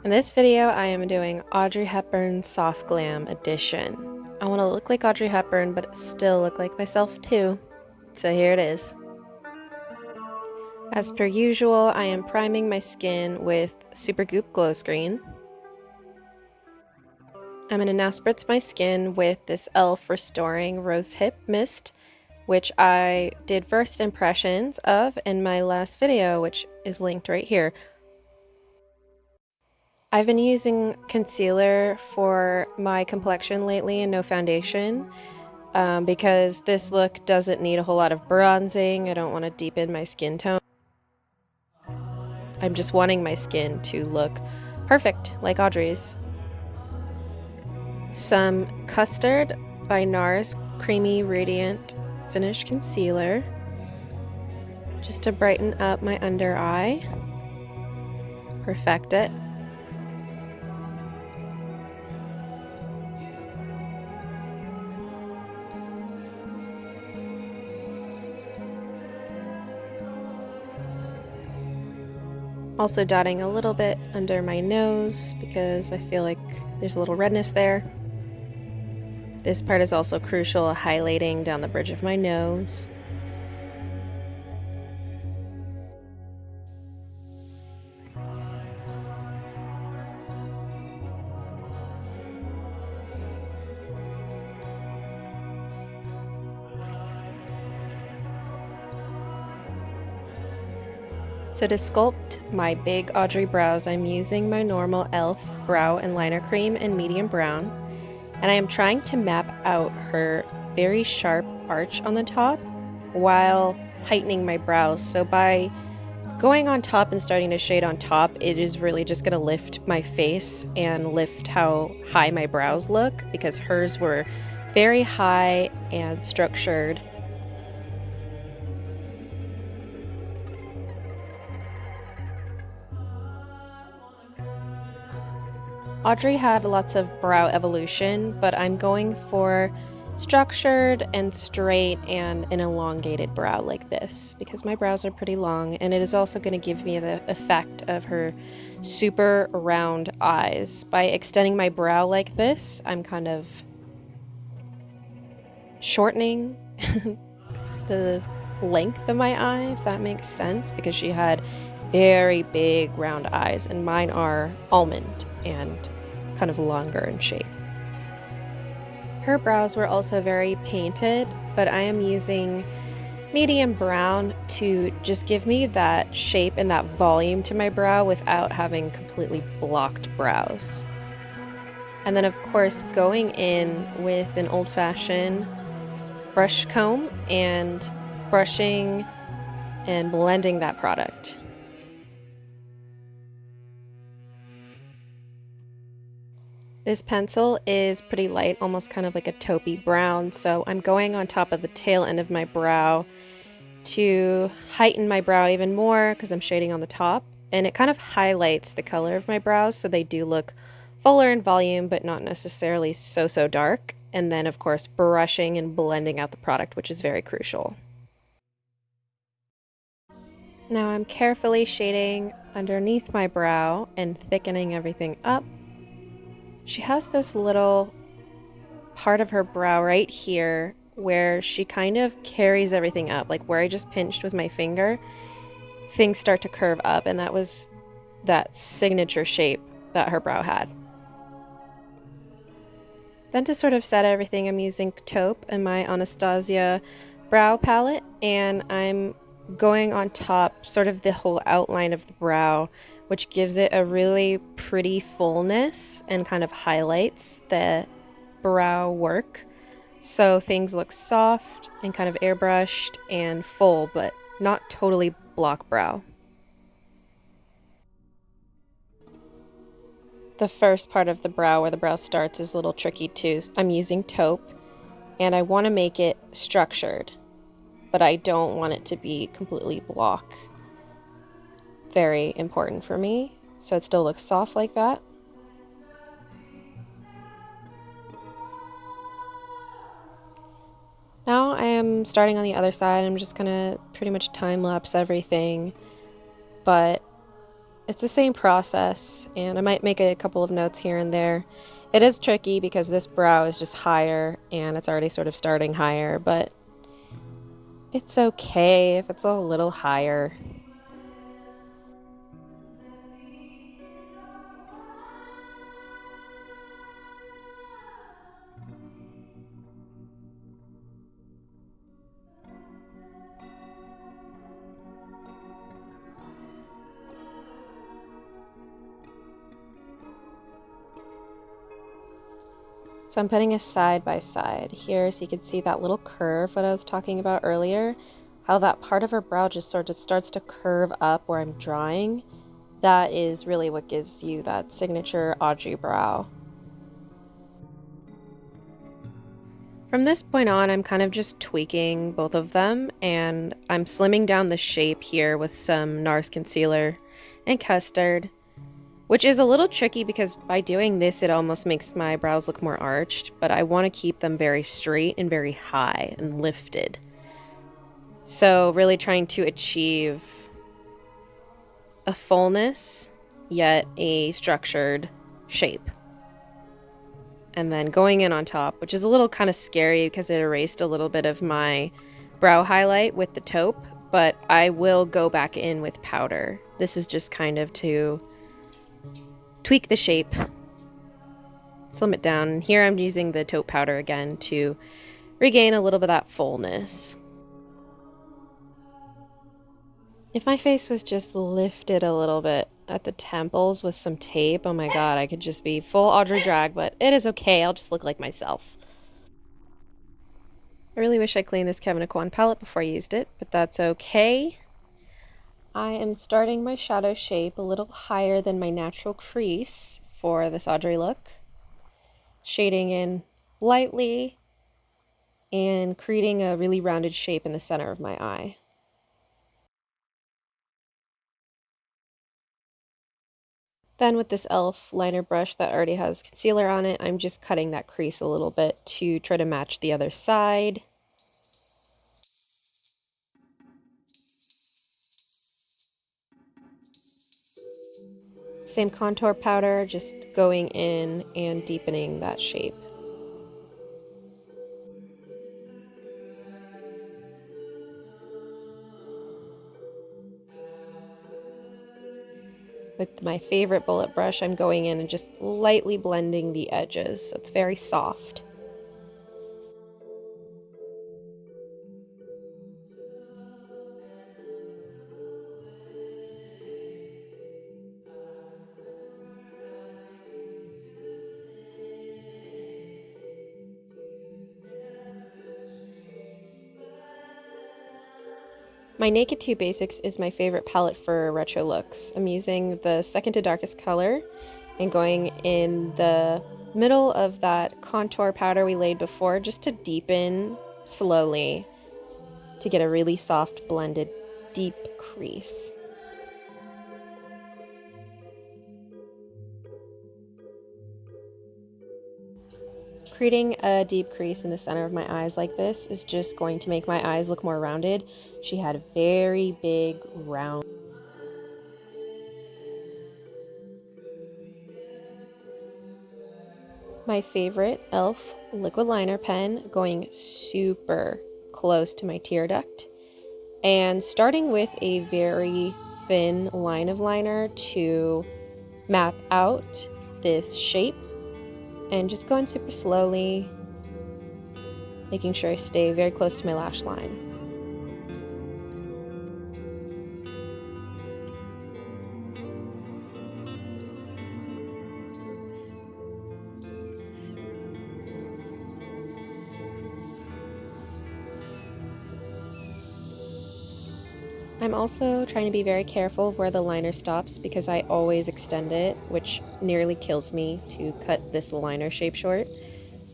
In this video, I am doing Audrey Hepburn Soft Glam Edition. I want to look like Audrey Hepburn, but still look like myself too. So here it is. As per usual, I am priming my skin with Super Goop Glow Screen. I'm going to now spritz my skin with this e.l.f. Restoring Rose Hip Mist, which I did first impressions of in my last video, which is linked right here. I've been using concealer for my complexion lately and no foundation because this look doesn't need a whole lot of bronzing. I don't want to deepen my skin tone. I'm just wanting my skin to look perfect like Audrey's. Some Custard by NARS Creamy Radiant Finish Concealer just to brighten up my under eye. Perfect it. Also dotting a little bit under my nose because I feel like there's a little redness there. This part is also crucial, highlighting down the bridge of my nose. So to sculpt my big Audrey brows, I'm using my normal e.l.f. brow and liner cream in medium brown, and I am trying to map out her very sharp arch on the top while heightening my brows. So by going on top and starting to shade on top, it is really just going to lift my face and lift how high my brows look, because hers were very high and structured. Audrey had lots of brow evolution, but I'm going for structured and straight and an elongated brow like this because my brows are pretty long, and it is also going to give me the effect of her super round eyes. By extending my brow like this, I'm kind of shortening the length of my eye, if that makes sense, because she had very big round eyes and mine are almond and kind of longer in shape. Her brows were also very painted, but I am using medium brown to just give me that shape and that volume to my brow without having completely blocked brows. And then of course going in with an old-fashioned brush comb and brushing and blending that product. This pencil is pretty light, almost kind of like a taupey brown, so I'm going on top of the tail end of my brow to heighten my brow even more because I'm shading on the top, and it kind of highlights the color of my brows so they do look fuller in volume but not necessarily so dark. And then of course brushing and blending out the product, which is very crucial. Now I'm carefully shading underneath my brow and thickening everything up. She has this little part of her brow right here where she kind of carries everything up, like where I just pinched with my finger, things start to curve up, and that was that signature shape that her brow had. Then to sort of set everything, I'm using taupe in my Anastasia brow palette, and I'm going on top sort of the whole outline of the brow, which gives it a really pretty fullness and kind of highlights the brow work. So things look soft and kind of airbrushed and full, but not totally block brow. The first part of the brow where the brow starts is a little tricky too. I'm using taupe and I want to make it structured, but I don't want it to be completely block. Very important for me, so it still looks soft like that. Now I am starting on the other side. I'm just gonna pretty much time lapse everything, but It's the same process, and I might make a couple of notes here and there. It is tricky because this brow is just higher and it's already sort of starting higher, but it's okay if it's a little higher. So I'm putting a side by side here so you can see that little curve that I was talking about earlier, how that part of her brow just sort of starts to curve up where I'm drawing. That is really what gives you that signature Audrey brow. From this point on, I'm kind of just tweaking both of them, and I'm slimming down the shape here with some NARS concealer and custard, which is a little tricky because by doing this, it almost makes my brows look more arched, but I want to keep them very straight and very high and lifted. So really trying to achieve a fullness, yet a structured shape. And then going in on top, which is a little kind of scary because it erased a little bit of my brow highlight with the taupe, but I will go back in with powder. This is just kind of to tweak the shape, slim it down. Here I'm using the taupe powder again to regain a little bit of that fullness. If my face was just lifted a little bit at the temples with some tape, oh my god, I could just be full Audrey drag, but it is okay, I'll just look like myself. I really wish I cleaned this Kevyn Aucoin palette before I used it, but that's okay. I am starting my shadow shape a little higher than my natural crease for this Audrey look. Shading in lightly and creating a really rounded shape in the center of my eye. Then with this e.l.f. liner brush that already has concealer on it, I'm just cutting that crease a little bit to try to match the other side. Same contour powder, just going in and deepening that shape. With my favorite bullet brush, I'm going in and just lightly blending the edges, so it's very soft. My Naked 2 Basics is my favorite palette for retro looks. I'm using the second to darkest color and going in the middle of that contour powder we laid before just to deepen slowly to get a really soft blended deep crease. Creating a deep crease in the center of my eyes like this is just going to make my eyes look more rounded. She had very big round. My favorite e.l.f. liquid liner pen, going super close to my tear duct and starting with a very thin line of liner to map out this shape and just going super slowly, making sure I stay very close to my lash line. I'm also trying to be very careful of where the liner stops because I always extend it, which nearly kills me to cut this liner shape short.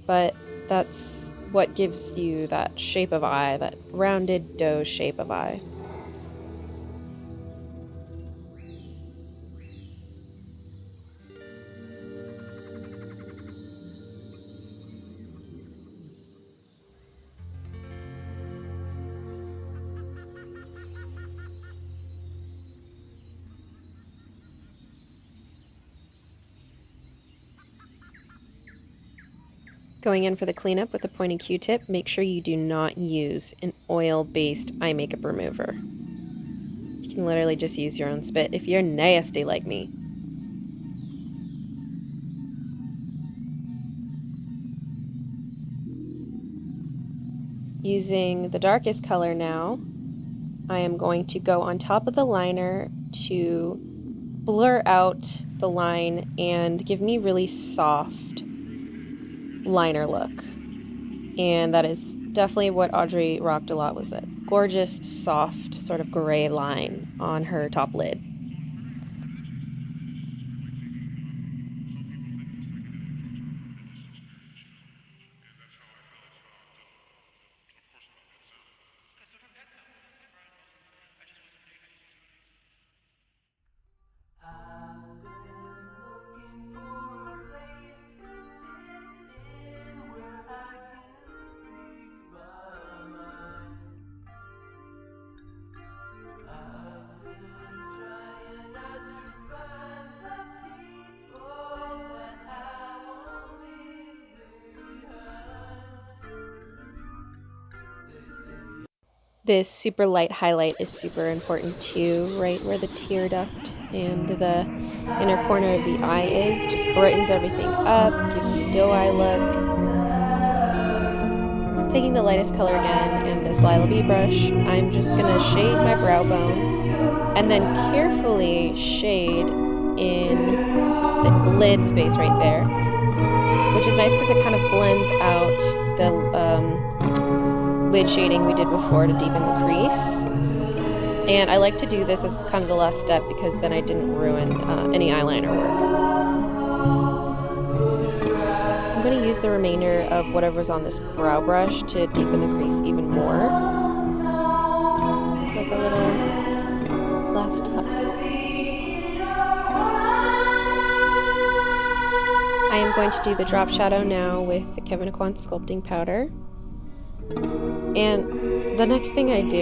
But that's what gives you that shape of eye, that rounded doe shape of eye. Going in for the cleanup with a pointed Q-tip, make sure you do not use an oil-based eye makeup remover. You can literally just use your own spit if you're nasty like me. Using the darkest color now, I am going to go on top of the liner to blur out the line and give me really soft liner look. And that is definitely what Audrey rocked a lot, was that gorgeous, soft, sort of gray line on her top lid. I've been looking for a place to fit in where I can speak my mind. I've been trying not to find the people that I won't leave behind. This super light highlight is super important too, right where the tear duct and the inner corner of the eye is. Just brightens everything up, gives you doe eye look. Taking the lightest color again and this Lila B brush, I'm just gonna shade my brow bone and then carefully shade in the lid space right there, which is nice because it kind of blends out the lid shading we did before to deepen the crease. And I like to do this as kind of the last step because then I didn't ruin any eyeliner work. I'm going to use the remainder of whatever's on this brow brush to deepen the crease even more. It's like a little last touch. I am going to do the drop shadow now with the Kevyn Aucoin sculpting powder. And the next thing I do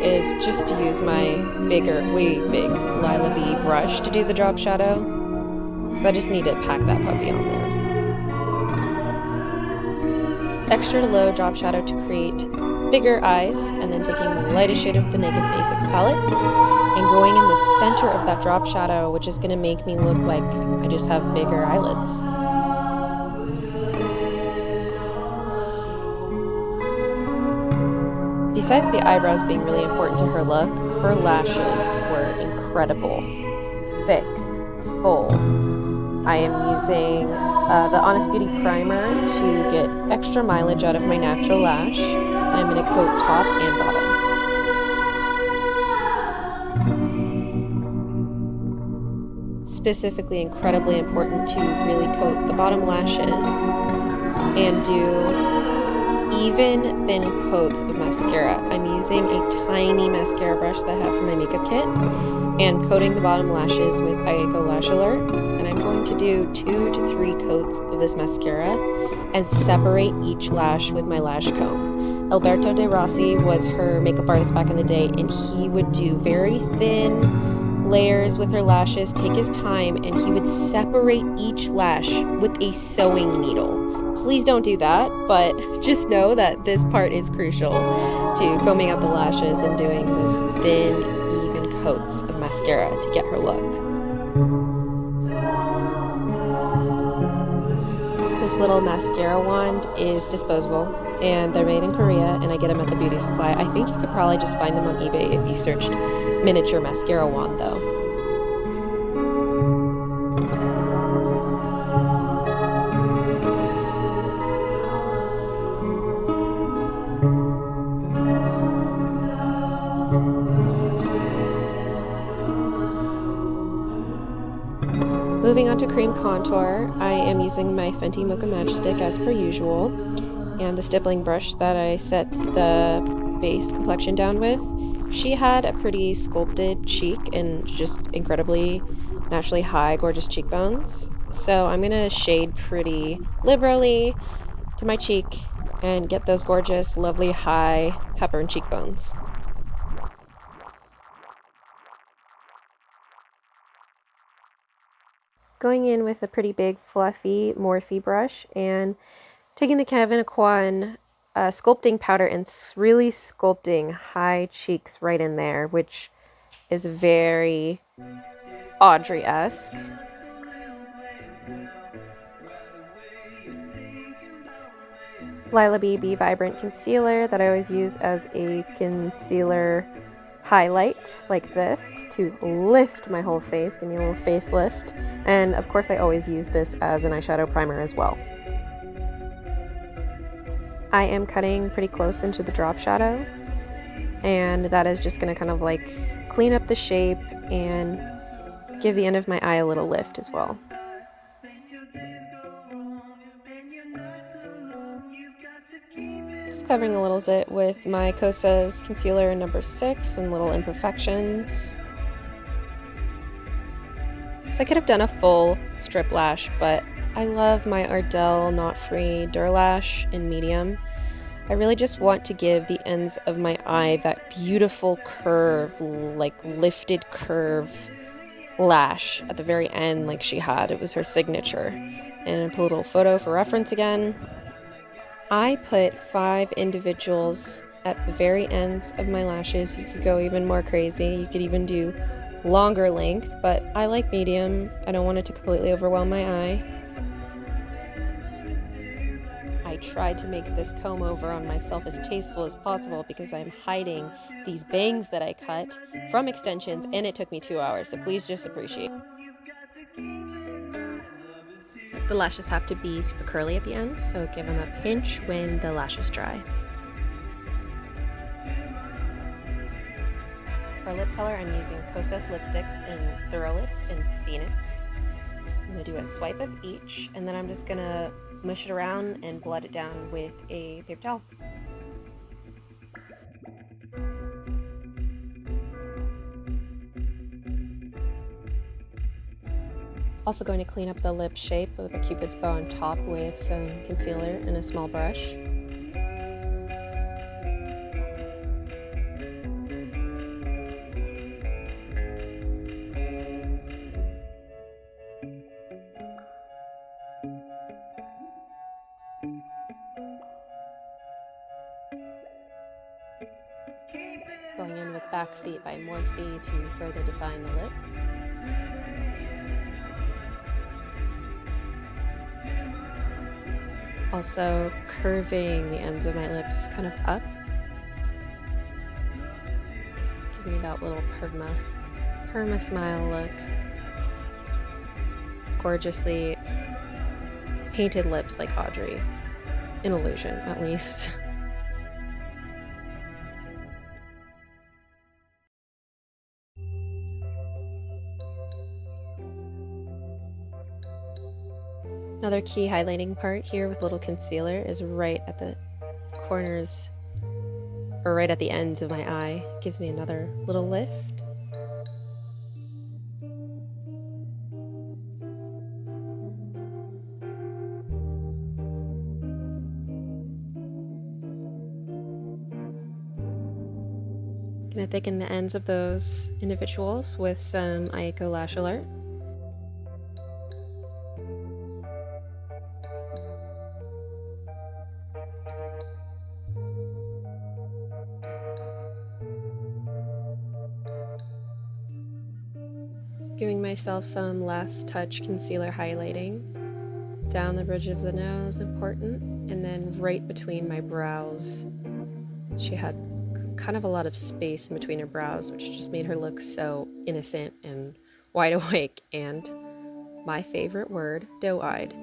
is just to use my bigger, way big Lila B brush to do the drop shadow. So I just need to pack that puppy on there. Extra low drop shadow to create bigger eyes, and then taking the lightest shade of the Naked Basics palette and going in the center of that drop shadow, which is going to make me look like I just have bigger eyelids. Besides the eyebrows being really important to her look, her lashes were incredible. Thick, full. I am using the Honest Beauty primer to get extra mileage out of my natural lash, and I'm going to coat top and bottom. Specifically, incredibly important to really coat the bottom lashes and do even thin coats of mascara. I'm using a tiny mascara brush that I have from my makeup kit and coating the bottom lashes with Ayeko Lash Alert. And I'm going to do 2 to 3 coats of this mascara and separate each lash with my lash comb. Alberto De Rossi was her makeup artist back in the day, and he would do very thin layers with her lashes, take his time, and he would separate each lash with a sewing needle. Please don't do that, but just know that this part is crucial to combing out the lashes and doing those thin, even coats of mascara to get her look. This little mascara wand is disposable, and they're made in Korea, and I get them at the beauty supply. I think you could probably just find them on eBay if you searched miniature mascara wand, though. Moving on to cream contour, I am using my Fenty Mocha Matchstick as per usual, and the stippling brush that I set the base complexion down with. She had a pretty sculpted cheek and just incredibly naturally high, gorgeous cheekbones. So I'm going to shade pretty liberally to my cheek and get those gorgeous, lovely, high Hepburn cheekbones. Going in with a pretty big, fluffy Morphe brush and Taking the Kevin Aquan sculpting powder and really sculpting high cheeks right in there, which is very Audrey-esque. Lila BB Vibrant Concealer that I always use as a concealer highlight like this to lift my whole face, give me a little facelift. And of course I always use this as an eyeshadow primer as well. I am cutting pretty close into the drop shadow, and that is just going to kind of like clean up the shape and give the end of my eye a little lift as well. Just covering a little bit with my Kosas concealer in number 6 and little imperfections. So I could have done a full strip lash, but I love my Ardell Knot Free Durlash in medium. I really just want to give the ends of my eye that beautiful curve, like lifted curve lash at the very end like she had. It was her signature. And I put a little photo for reference again. I put 5 individuals at the very ends of my lashes. You could go even more crazy. You could even do longer length, but I like medium. I don't want it to completely overwhelm my eye. I tried to make this comb over on myself as tasteful as possible because I'm hiding these bangs that I cut from extensions, and it took me 2 hours, so please just appreciate. The lashes have to be super curly at the ends, so give them a pinch when the lashes dry. For lip color, I'm using Kosas lipsticks in Thoroughest and Phoenix. I'm going to do a swipe of each, and then I'm just going to mush it around and blot it down with a paper towel. Also going to clean up the lip shape with a cupid's bow on top with some concealer and a small brush. Going in with Backseat by Morphe to further define the lip. Also curving the ends of my lips kind of up. Giving me that little perma smile look. Gorgeously painted lips like Audrey. An illusion, at least. Another key highlighting part here with little concealer is right at the corners, or right at the ends of my eye. Gives me another little lift. Gonna thicken the ends of those individuals with some Ayako Lash Alert. Giving myself some last touch concealer highlighting. Down the bridge of the nose, important, and then right between my brows. She had kind of a lot of space in between her brows, which just made her look so innocent and wide awake, and my favorite word, doe-eyed.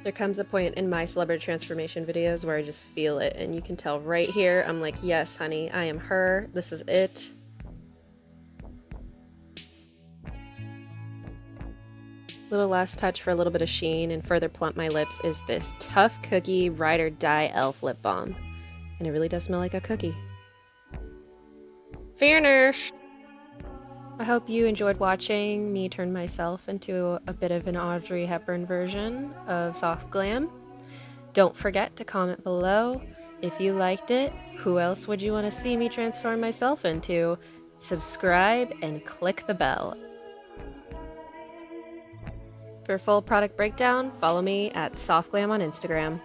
There comes a point in my celebrity transformation videos where I just feel it, and you can tell right here, I'm like, yes, honey, I am her. This is it. Little last touch for a little bit of sheen and further plump my lips is this Tough Cookie Ride or Die Elf Lip Balm. And it really does smell like a cookie. Finish! I hope you enjoyed watching me turn myself into a bit of an Audrey Hepburn version of soft glam. Don't forget to comment below, If you liked it, who else would you want to see me transform myself into? Subscribe and click the bell. For full product breakdown, follow me at softglam on Instagram.